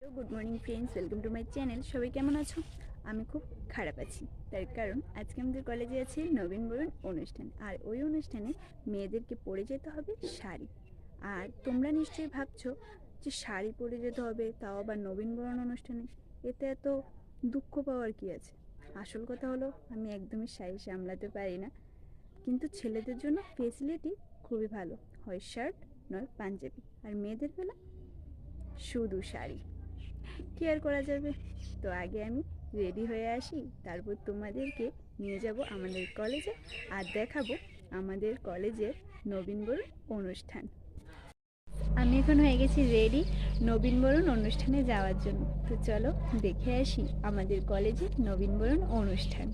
Hello, good morning friends, welcome to my channel. সবাই কেমন আছো? আমি খুব খারাপ আছি, তার কারণ আজকে আমাদের কলেজে আছে নবীনবরণ অনুষ্ঠান। আর ওই অনুষ্ঠানে মেয়েদেরকে পরে যেতে হবে শাড়ি। আর তোমরা নিশ্চয়ই ভাবছো যে শাড়ি পরে যেতে হবে, তাও আবার নবীনবরণ অনুষ্ঠানে, এতে এত দুঃখ পাওয়ার কি আছে? আসল কথা হলো, আমি একদমই শাড়ি সামলাতে পারি না। কিন্তু ছেলেদের জন্য ফেসিলিটি খুবই ভালো, হয় শার্ট নয় পাঞ্জাবি, আর মেয়েদের বেলা শুধু শাড়ি। কি আর করা যাবে? তো আগে আমি রেডি হয়ে আসি, তারপর তোমাদেরকে নিয়ে যাব আমাদের কলেজে আর দেখাবো আমাদের কলেজের নবীনবরণ অনুষ্ঠান। আমি এখন হয়ে গেছি রেডি নবীনবরণ অনুষ্ঠানে যাওয়ার জন্য। তো চলো দেখে আসি আমাদের কলেজের নবীনবরণ অনুষ্ঠান।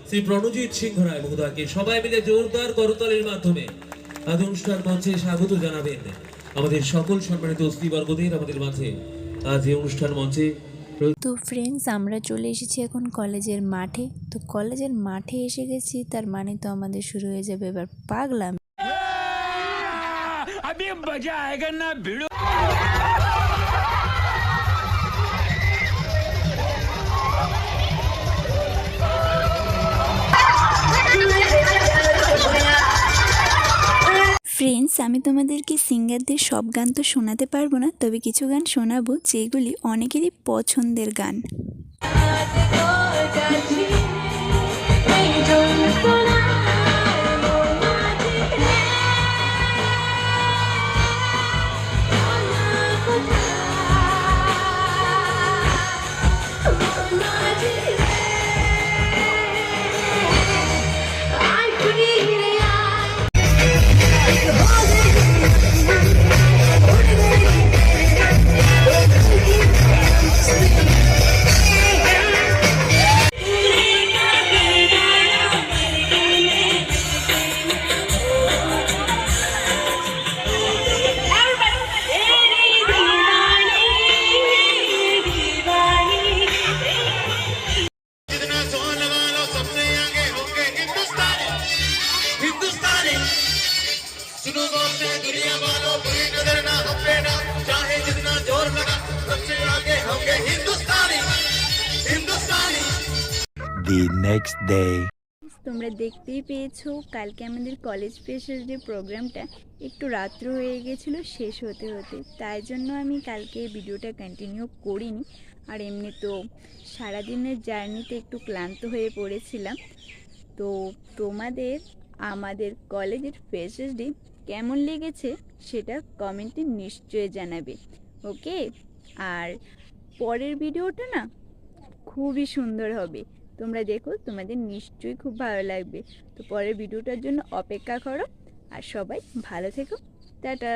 শ্রী প্রণজিৎ সিংহ রায় মহোদয়কে সবাই মিলে জোরদার করতালির মাধ্যমে আজ অনুষ্ঠান মঞ্চে স্বাগত জানাবেন। আমাদের সকল সম্মানিত অতিথিবর্গদের আমাদের মাঝে আজ এই অনুষ্ঠান মঞ্চে। তো ফ্রেন্ডস, আমরা চলে এসেছি এখন কলেজের মাঠে। তো কলেজের মাঠে এসে গেছি, তার মানে তো আমাদের শুরু হয়ে যাবে এবার পাগলামি। अभी मजा आएगा ना भिड़ो। ফ্রেন্ডস, আমি তোমাদেরকে সিঙ্গারদের সব গান তো শোনাতে পারবো না, তবে কিছু গান শোনাবো যেগুলি অনেকেরই পছন্দের গান। The next day. তোমরা দেখতেই পেয়েছো, কালকে আমাদের কলেজ ফেস্টের যে প্রোগ্রামটা একটু রাত্র হয়ে গেছিলো শেষ হতে হতে, তাই জন্য আমি কালকে ভিডিওটা কন্টিনিউ করিনি। আর এমনি তো সারাদিনের জার্নিতে একটু ক্লান্ত হয়ে পড়েছিলাম। তো তোমাদের আমাদের কলেজের ফ্রেশার্স ডে কেমন লেগেছে সেটা কমেন্টে নিশ্চয়ই জানাবে, ওকে? আর পরের ভিডিওটা না খুবই সুন্দর হবে, তোমরা দেখো, তোমাদের নিশ্চয়ই খুব ভালো লাগবে। তো পরের ভিডিওটার জন্য অপেক্ষা করো, আর সবাই ভালো থেকো। টাটা।